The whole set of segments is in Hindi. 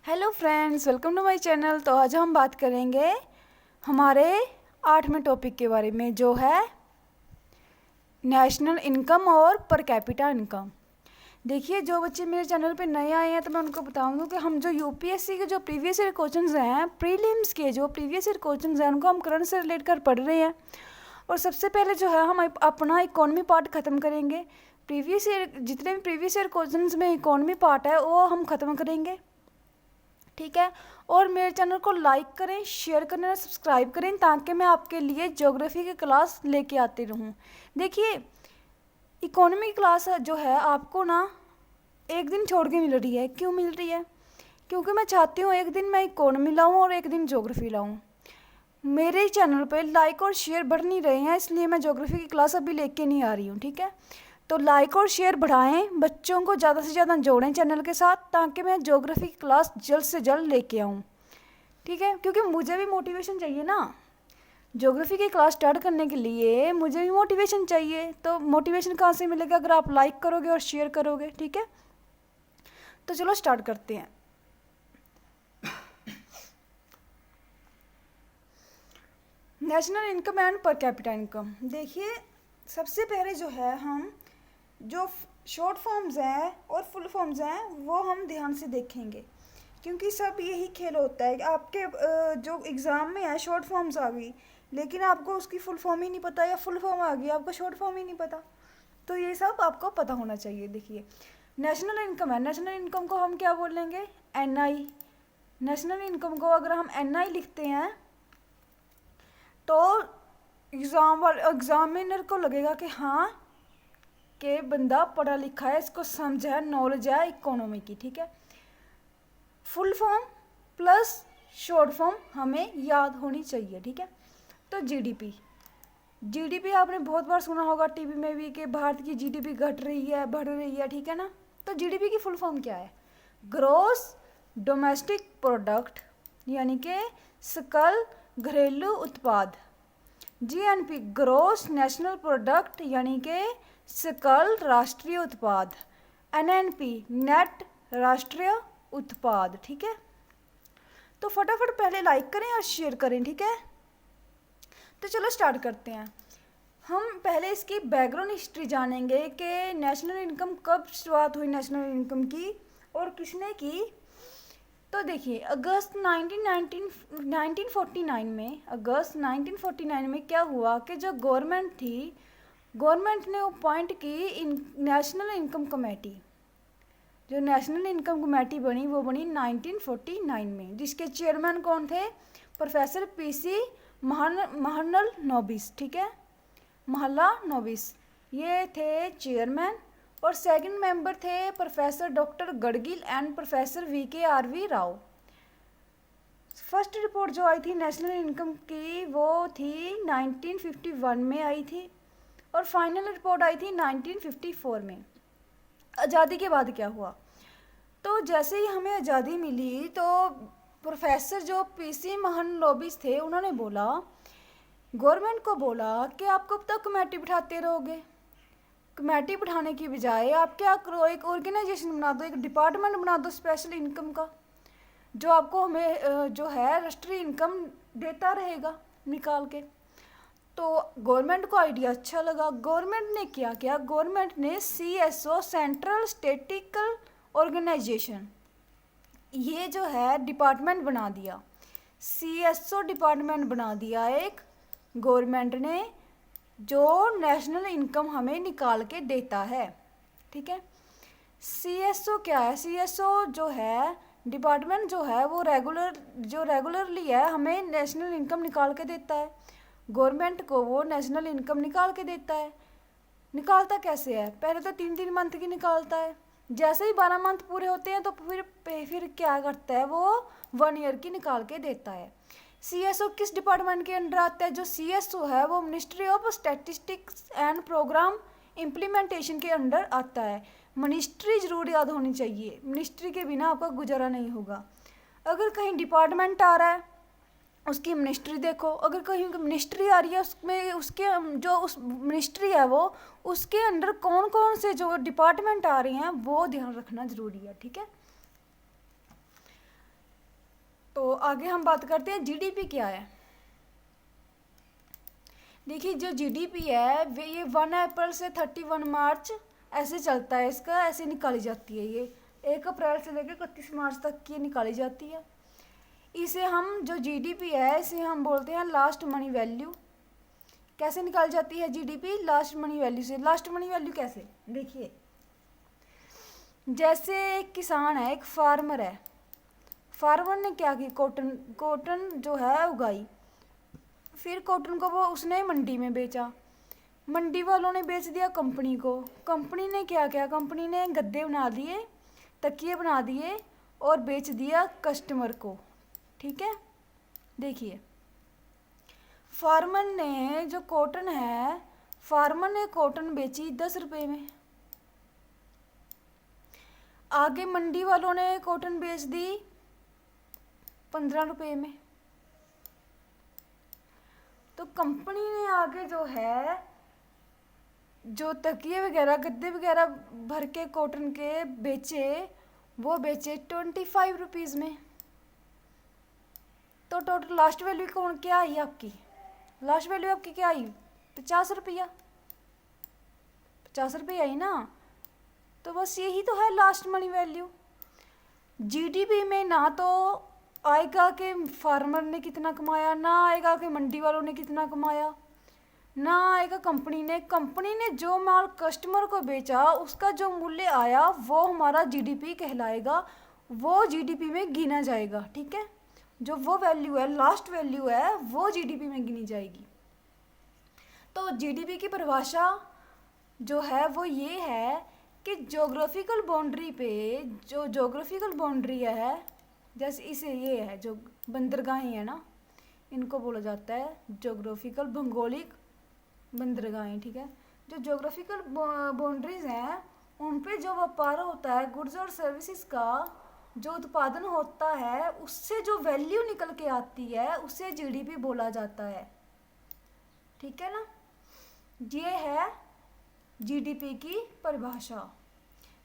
Hello friends, welcome to my channel. तो आज हम बात करेंगे हमारे 8वें टॉपिक के बारे में, जो है नेशनल इनकम और पर कैपिटा इनकम। देखिए, जो बच्चे मेरे चैनल पे नए आए हैं तो मैं उनको बताऊंगा कि हम जो यूपीएससी के जो प्रीवियस ईयर क्वेश्चंस हैं, प्रीलिम्स के जो प्रीवियस ईयर क्वेश्चंस हैं, उनको हम करंट से रिलेट कर पढ़ रहे हैं। और सबसे पहले जो है हम अपना इकोनॉमी पार्ट ख़त्म करेंगे। प्रीवियस ईयर जितने भी प्रीवियस ईयर क्वेश्चंस में इकोनॉमी पार्ट है वो हम ख़त्म करेंगे, ठीक है। और मेरे चैनल को लाइक करें, शेयर करें और सब्सक्राइब करें ताकि मैं आपके लिए ज्योग्राफी की क्लास लेके आती रहूं। देखिए, इकोनॉमी क्लास जो है आपको ना एक दिन छोड़ के मिल रही है। क्यों मिल रही है? क्योंकि मैं चाहती हूँ एक दिन मैं इकोनॉमी लाऊं और एक दिन ज्योग्राफी लाऊं। मेरे चैनल पे लाइक और शेयर बढ़ नहीं रहे हैं, इसलिए मैं ज्योग्राफी की क्लास अभी लेके नहीं आ रही हूँ, ठीक है। तो लाइक और शेयर बढ़ाएं, बच्चों को ज़्यादा से ज़्यादा जोड़ें चैनल के साथ ताकि मैं ज्योग्राफी की क्लास जल्द से जल्द लेके आऊँ, ठीक है। क्योंकि मुझे भी मोटिवेशन चाहिए ना, ज्योग्राफी की क्लास स्टार्ट करने के लिए मुझे भी मोटिवेशन चाहिए। तो मोटिवेशन कहाँ से मिलेगा? अगर आप लाइक करोगे और शेयर करोगे, ठीक है। तो चलो स्टार्ट करते हैं। नेशनल इनकम एंड पर कैपिटा इनकम। देखिए, सबसे पहले जो है हम जो शॉर्ट फॉर्म्स हैं और फुल फॉर्म्स हैं वो हम ध्यान से देखेंगे, क्योंकि सब यही खेल होता है कि आपके जो एग्ज़ाम में है शॉर्ट फॉर्म्स आ गई लेकिन आपको उसकी फुल फॉर्म ही नहीं पता, या फुल फॉर्म आ गई आपको शॉर्ट फॉर्म ही नहीं पता। तो ये सब आपको पता होना चाहिए। देखिए, नेशनल इनकम है, नेशनल इनकम को हम क्या बोलेंगे? एनआई। नेशनल इनकम को अगर हम एनआई लिखते हैं तो एग्जामिनर को लगेगा कि हाँ कि बंदा पढ़ा लिखा है, इसको समझ है, नॉलेज है इकोनॉमी की, ठीक है। Full form plus short form हमें याद होनी चाहिए, ठीक है। तो जीडीपी, जीडीपी आपने बहुत बार सुना होगा टीवी में भी कि भारत की जीडीपी घट रही है, बढ़ रही है, ठीक है ना। तो जीडीपी की फुल फॉर्म क्या है? ग्रॉस डोमेस्टिक प्रोडक्ट, यानी कि सकल घरेलू उत्पाद। जीएनपी, ग्रॉस नेशनल प्रोडक्ट, यानी कि सकल राष्ट्रीय उत्पाद। एनएनपी, नेट राष्ट्रीय उत्पाद, ठीक है। तो फटाफट पहले लाइक करें और शेयर करें, ठीक है। तो चलो स्टार्ट करते हैं। हम पहले इसकी बैकग्राउंड हिस्ट्री जानेंगे कि नेशनल इनकम कब शुरुआत हुई नेशनल इनकम की और किसने की। तो देखिए, अगस्त 1949 में क्या हुआ कि जो गवर्नमेंट थी, गवर्नमेंट ने अपॉइंट की नेशनल इनकम कमेटी। जो नेशनल इनकम कमेटी बनी वो बनी 1949 में, जिसके चेयरमैन कौन थे? प्रोफेसर पीसी महानल नोबिस, ठीक है, महला नोबिस, ये थे चेयरमैन। और सेकंड मेंबर थे professor doctor Gadgil and professor VKRV Rao. First report जो आई थी नेशनल इनकम की वो थी 1951 में आई थी और फाइनल रिपोर्ट आई थी 1954 में। आज़ादी के बाद क्या हुआ? तो जैसे ही हमें आज़ादी मिली तो प्रोफेसर जो पीसी महानलोबिस थे उन्होंने बोला, गवर्नमेंट को बोला कि आप कब तक कमेटी बिठाते रहोगे? कमेटी बिठाने की बजाय आप क्या करो, एक ऑर्गेनाइजेशन बना दो, एक डिपार्टमेंट बना दो स्पेशल इनकम का, जो आपको हमें जो है राष्ट्रीय इनकम देता रहेगा निकाल के। तो गवर्नमेंट को आइडिया अच्छा लगा। गवर्नमेंट ने क्या किया? गवर्नमेंट ने CSO, सेंट्रल स्टैटिस्टिकल ऑर्गेनाइजेशन, ये जो है डिपार्टमेंट बना दिया। CSO डिपार्टमेंट बना दिया एक गवर्नमेंट ने, जो नेशनल इनकम हमें निकाल के देता है, ठीक है। CSO क्या है? CSO जो है डिपार्टमेंट जो है वो रेगुलरली है हमें नेशनल इनकम निकाल के देता है। गवर्नमेंट को वो नेशनल इनकम निकाल के देता है। निकालता कैसे है? पहले तो 3-3 मंथ की निकालता है, जैसे ही 12 मंथ पूरे होते हैं तो फिर क्या करता है? वो 1 ईयर की निकाल के देता है। CSO किस डिपार्टमेंट के अंडर आता है? जो CSO है वो ministry of statistics and programme implementation के अंडर आता है। मिनिस्ट्री जरूर याद होनी चाहिए, मिनिस्ट्री के बिना आपका गुजारा नहीं होगा। अगर कहीं डिपार्टमेंट आ रहा है उसकी मिनिस्ट्री देखो, अगर कहीं मिनिस्ट्री आ रही है उसमें उसके जो उस मिनिस्ट्री है वो उसके अंडर कौन कौन से जो डिपार्टमेंट आ रहे हैं वो ध्यान रखना ज़रूरी है, ठीक है। आगे हम बात करते हैं जीडीपी क्या है। देखिए जो जीडीपी है वे ये 1 अप्रैल से 31 मार्च ऐसे चलता है, इसका ऐसे निकाली जाती है। ये 1 अप्रैल से लेकर 31 मार्च तक की निकाली जाती है। इसे हम जो जीडीपी है इसे हम बोलते हैं लास्ट मनी वैल्यू। कैसे निकाली जाती है जीडीपी? लास्ट मनी वैल्यू से। लास्ट मनी वैल्यू कैसे? देखिए जैसे एक किसान है, एक फार्मर है, फार्मर ने क्या की, कॉटन जो है उगाई, फिर कॉटन को वो उसने मंडी में बेचा, मंडी वालों ने बेच दिया कंपनी को, कंपनी ने क्या किया, कंपनी ने गद्दे बना दिए, तकिए बना दिए और बेच दिया कस्टमर को। ठीक है, देखिए फार्मर ने जो कॉटन है, फार्मर ने कॉटन बेची 10 रुपये में, आगे मंडी वालों ने कॉटन बेच दी 15 रुपये में। तो कंपनी ने आगे जो है जो तकिए वगैरह गद्दे वगैरह भर के कॉटन के बेचे, वो बेचे 25 रुपीज़ में। तो टोटल लास्ट वैल्यू कौन क्या आई आपकी? लास्ट वैल्यू आपकी क्या आई? 50 रुपया, 50 रुपये आई ना। तो बस यही तो है लास्ट मनी वैल्यू। जीडीपी में ना तो आएगा कि फार्मर ने कितना कमाया, ना आएगा कि मंडी वालों ने कितना कमाया, ना आएगा कंपनी ने जो माल कस्टमर को बेचा उसका जो मूल्य आया वो हमारा जीडीपी कहलाएगा, वो जीडीपी में गिना जाएगा। ठीक है, जो वो वैल्यू है, लास्ट वैल्यू है, वो जीडीपी में गिनी जाएगी। तो जीडीपी की परिभाषा जो है वो ये है कि ज्योग्राफिकल बाउंड्री पे, जो ज्योग्राफिकल बाउंड्री है, जैसे इसे ये है जो बंदरगाहें हैं ना, इनको बोला जाता है ज्योग्राफिकल भौगोलिक बंदरगाहें। ठीक है, जो ज्योग्राफिकल बाउंड्रीज हैं उन पे जो व्यापार होता है, गुड्स और सर्विसेज का जो उत्पादन होता है, उससे जो वैल्यू निकल के आती है उसे जीडीपी बोला जाता है। ठीक है ना, ये है जीडीपी की परिभाषा।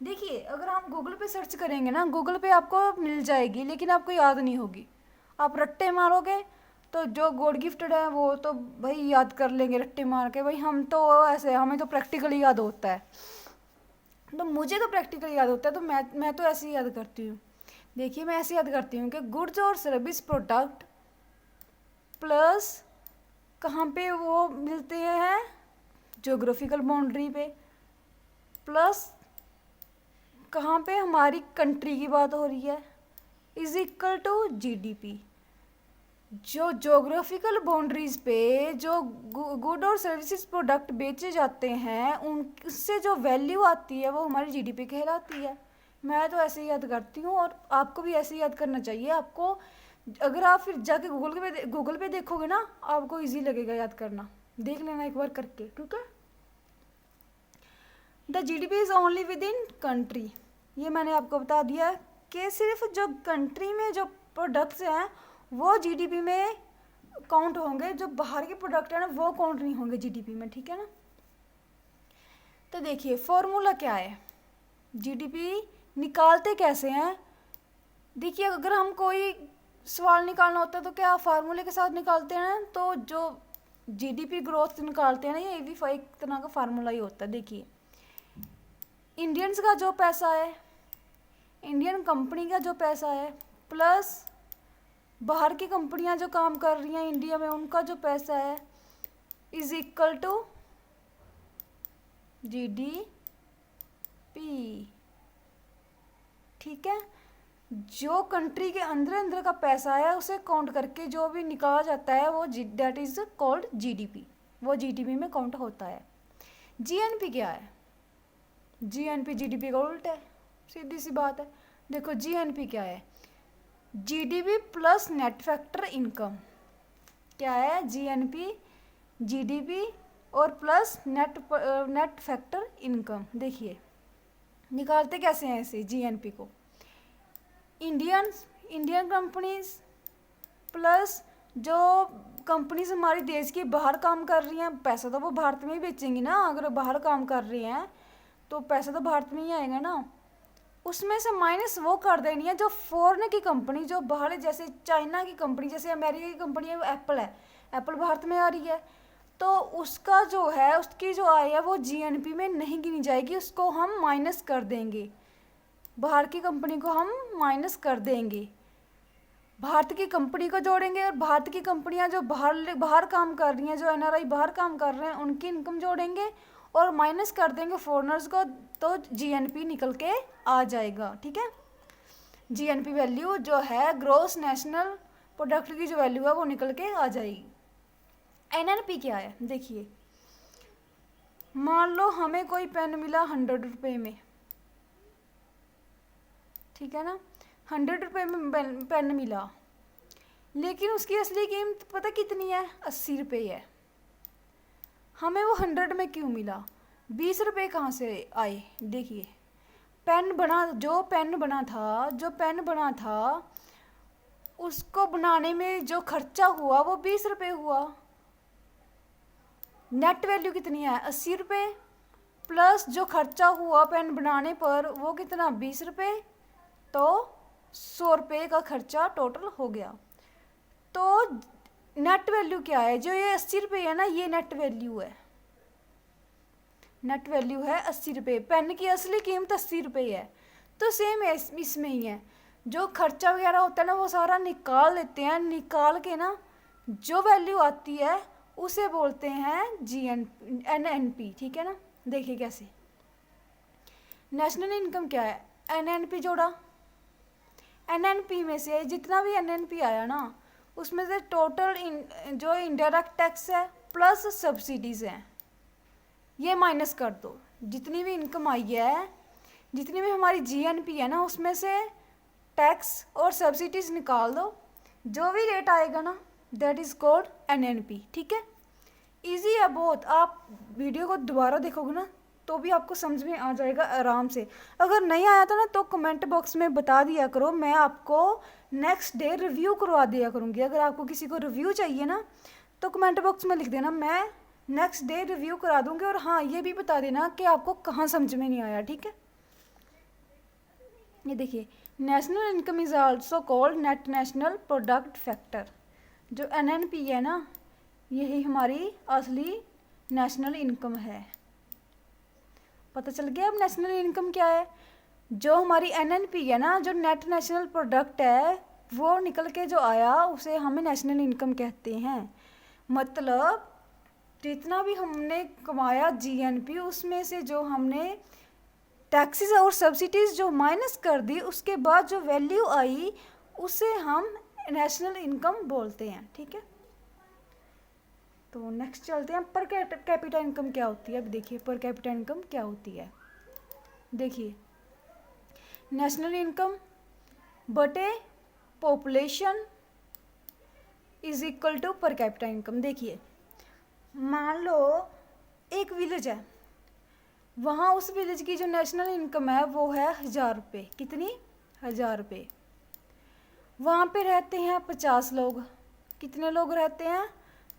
देखिए अगर हम गूगल पे सर्च करेंगे ना, गूगल पे आपको मिल जाएगी, लेकिन आपको याद नहीं होगी। आप रट्टे मारोगे तो जो गॉड गिफ्टेड है वो तो भाई याद कर लेंगे रट्टे मार के। भाई हम तो ऐसे, हमें तो प्रैक्टिकली याद होता है, तो मुझे तो प्रैक्टिकली याद होता है, तो मैं तो ऐसे ही याद करती हूँ। देखिए मैं ऐसे याद करती हूँ कि गुड्स और सर्विस प्रोडक्ट प्लस कहाँ पे वो मिलते हैं, ज्योग्राफिकल बाउंड्री पे, प्लस कहाँ पे हमारी कंट्री की बात हो रही है, इज इक्वल टू जीडीपी। जो ज्योग्राफिकल बाउंड्रीज पे जो गुड और सर्विसेज प्रोडक्ट बेचे जाते हैं उससे जो वैल्यू आती है वो हमारी जीडीपी कहलाती है। मैं तो ऐसे ही याद करती हूँ और आपको भी ऐसे ही याद करना चाहिए। आपको अगर आप फिर जाके गूगल पे देखोगे ना, आपको इजी लगेगा याद करना, देख लेना एक बार करके। ठीक है, the GDP is only with in country. ये मैंने आपको बता दिया कि सिर्फ जो कंट्री में जो प्रोडक्ट्स हैं वो जीडीपी में काउंट होंगे, जो बाहर के प्रोडक्ट हैं ना वो काउंट नहीं होंगे जीडीपी में। ठीक है ना, तो देखिए फॉर्मूला क्या है, जीडीपी निकालते कैसे हैं। देखिए अगर हम कोई सवाल निकालना होता है तो क्या फार्मूले के साथ निकालते हैं, तो जो जीडीपी ग्रोथ निकालते हैं ना, ये भी एक तरह का फार्मूला ही होता है। देखिए इंडियंस का जो पैसा है, इंडियन कंपनी का जो पैसा है, प्लस बाहर की कंपनियां जो काम कर रही हैं इंडिया में उनका जो पैसा है, इज इक्वल टू जीडीपी। ठीक है, जो कंट्री के अंदर का पैसा है उसे काउंट करके जो भी निकाला जाता है वो दैट इज कॉल्ड जीडीपी, वो जीडीपी में काउंट होता है। जीएनपी क्या है? जीएनपी जीडीपी का उल्टा है, सीधी सी बात है। देखो जीएनपी क्या है, GDP plus net factor income. क्या है? जीएनपी जीडीपी और प्लस नेट फैक्टर इनकम। देखिए निकालते कैसे हैं ऐसे जीएनपी को, इंडियन कंपनीज प्लस जो कंपनीज हमारे देश की बाहर काम कर रही हैं, पैसा तो वो भारत में ही बेचेंगी ना। अगर बाहर काम कर रही हैं तो पैसा तो भारत में ही आएगा ना। उसमें से माइनस वो कर देनी है जो फॉरेन की कंपनी, जो बाहर, जैसे चाइना की कंपनी, जैसे अमेरिका की कंपनी है, वो एप्पल है, एप्पल भारत में आ रही है, तो उसका जो है, उसकी जो आय है वो जीएनपी में नहीं गिनी जाएगी, उसको हम माइनस कर देंगे, बाहर की कंपनी को हम माइनस कर देंगे, भारत की कंपनी को जोड़ेंगे, और भारत की कंपनियां जो बाहर बाहर काम कर रही हैं, जो एनआरआई बाहर काम कर रहे हैं, उनकी इनकम जोड़ेंगे और माइनस कर देंगे फॉरेनर्स को, तो जीएनपी निकल के आ जाएगा। ठीक है, जीएनपी वैल्यू जो है, ग्रॉस नेशनल प्रोडक्ट की जो वैल्यू है वो निकल के आ जाएगी। एनएनपी क्या है, देखिए, मान लो हमें कोई पेन मिला 100 रुपये में, ठीक है ना, 100 रुपये में पेन मिला, लेकिन उसकी असली कीमत पता कितनी है, 80 रुपये है। हमें वो 100 में क्यों मिला, 20 रुपये कहाँ से आए, देखिए, जो पेन बना था उसको बनाने में जो खर्चा हुआ वो 20 रुपये हुआ, नेट वैल्यू कितनी है, 80 रुपये, प्लस जो खर्चा हुआ पेन बनाने पर वो कितना, 20 रुपये, तो 100 रुपये का खर्चा टोटल हो गया। तो नेट वैल्यू क्या है, जो ये 80 रुपये है ना, ये नेट वैल्यू है, नेट वैल्यू है 80 रुपये, पेन की असली कीमत 80 रुपये है। तो सेम इसमें ही है, जो खर्चा वगैरह होता है ना वो सारा निकाल लेते हैं, निकाल के ना जो वैल्यू आती है उसे बोलते हैं एनएनपी। ठीक है ना, देखिए कैसे, नेशनल इनकम क्या है, एनएनपी जोड़ा, एनएनपी में से जितना भी एनएनपी आया ना, उसमें से टोटल जो इनडायरेक्ट टैक्स है प्लस सब्सिडीज़ हैं, ये माइनस कर दो, जितनी भी इनकम आई है, जितनी भी हमारी जीएनपी है ना, उसमें से टैक्स और सब्सिडीज निकाल दो, जो भी रेट आएगा ना, दैट इज़ कॉल्ड एनएनपी। ठीक है, इजी है बहुत, आप वीडियो को दोबारा देखोगे ना तो भी आपको समझ में आ जाएगा आराम से। अगर नहीं आया था ना तो कमेंट बॉक्स में बता दिया करो, मैं आपको नेक्स्ट डे रिव्यू करवा दिया करूँगी। अगर आपको किसी को रिव्यू चाहिए ना तो कमेंट बॉक्स में लिख देना, मैं नेक्स्ट डे रिव्यू करा दूँगी। और हाँ, ये भी बता देना कि आपको कहाँ समझ में नहीं आया। ठीक है, ये देखिए, national income is also called net national product factor. जो एनएनपी है ना, यही हमारी असली नेशनल इनकम है। पता चल गया अब नेशनल इनकम क्या है। जो हमारी एनएनपी है ना, जो नेट नेशनल प्रोडक्ट है, वो निकल के जो आया उसे हमें नेशनल इनकम कहते हैं। मतलब जितना भी हमने कमाया जीएनपी, उसमें से जो हमने टैक्सेस और सब्सिडीज जो माइनस कर दी, उसके बाद जो वैल्यू आई उसे हम नेशनल इनकम बोलते हैं। ठीक है, तो नेक्स्ट चलते हैं, पर कैपिटा इनकम क्या होती है। अब देखिए पर कैपिटा इनकम क्या होती है। देखिए, नेशनल इनकम बटे population is equal to per capita income. देखिए, मान लो एक विलेज है, वहाँ उस विलेज की जो नेशनल इनकम है वो है 1000 रुपये। कितनी, 1000 रुपये। वहाँ पे रहते हैं 50 लोग। कितने लोग रहते हैं,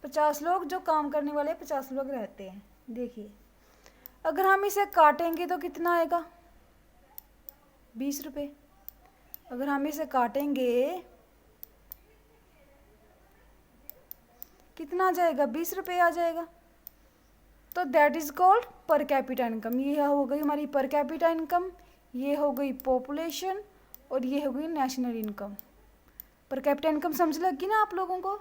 50 लोग, जो काम करने वाले 50 लोग रहते हैं। देखिए, अगर हम इसे काटेंगे तो कितना आएगा, 20 रुपये। अगर हम इसे काटेंगे कितना आ जाएगा, 20 रुपये आ जाएगा। तो दैट इज़ कॉल्ड पर कैपिटा इनकम। ये हो गई हमारी पर कैपिटा इनकम, ये हो गई पॉपुलेशन, और ये हो गई नेशनल इनकम। पर कैपिटा इनकम समझ लगी ना आप लोगों को,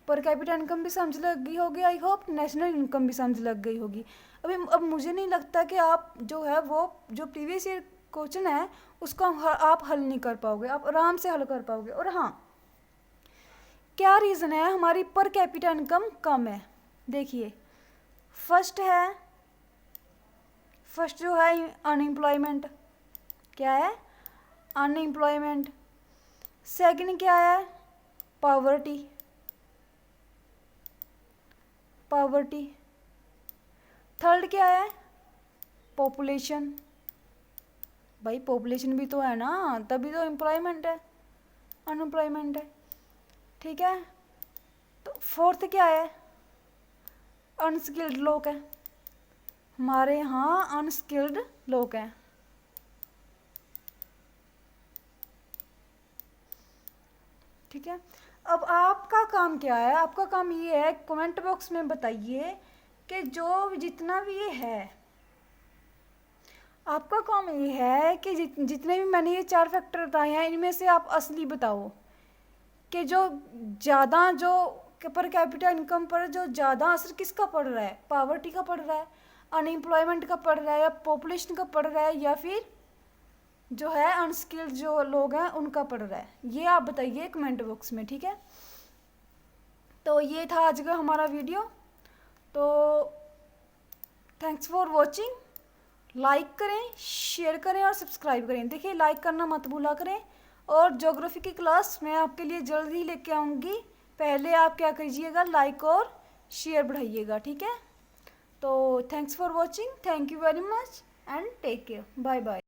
पर कैपिटा इनकम भी समझ लग गई होगी आई होप, नेशनल इनकम भी समझ लग गई होगी। अब मुझे नहीं लगता कि आप जो है वो जो प्रीवियस ईयर क्वेश्चन है उसको आप हल नहीं कर पाओगे, आप आराम से हल कर पाओगे। और हाँ, क्या रीज़न है हमारी पर कैपिटा इनकम कम है। देखिए, फर्स्ट जो है अनएम्प्लॉयमेंट। क्या है, अनएम्प्लॉयमेंट। सेकंड क्या है, पॉवर्टी। थर्ड क्या है, पॉपुलेशन। भाई पॉपुलेशन भी तो है ना, तभी तो एम्प्लॉयमेंट है, अनएम्प्लॉयमेंट है। ठीक है, तो फोर्थ क्या है, अनस्किल्ड लोग हैं। हमारे यहाँ अनस्किल्ड लोग हैं। ठीक है। अब आपका काम क्या है, आपका काम ये है कमेंट बॉक्स में बताइए कि जो जितना भी ये है, आपका काम ये है कि जितने भी मैंने ये 4 फैक्टर बताए हैं इनमें से आप असली बताओ कि जो ज़्यादा जो पर कैपिटा इनकम पर जो ज़्यादा असर किसका पड़ रहा है, पॉवर्टी का पड़ रहा है, अनएम्प्लॉयमेंट का पड़ रहा है, या पॉपुलेशन का पड़ रहा है, या फिर जो है अनस्किल्ड जो लोग हैं उनका पड़ रहा है। ये आप बताइए कमेंट बॉक्स में, ठीक है। तो ये था आज का हमारा वीडियो। तो थैंक्स फॉर वॉचिंग। लाइक करें, शेयर करें और सब्सक्राइब करें। देखिए लाइक करना मत भूला करें। और ज्योग्राफी की क्लास मैं आपके लिए जल्द ही लेके आऊँगी। पहले आप क्या कीजिएगा, लाइक और शेयर बढ़ाइएगा, ठीक है। तो thanks for watching, thank you very much and take care, bye bye.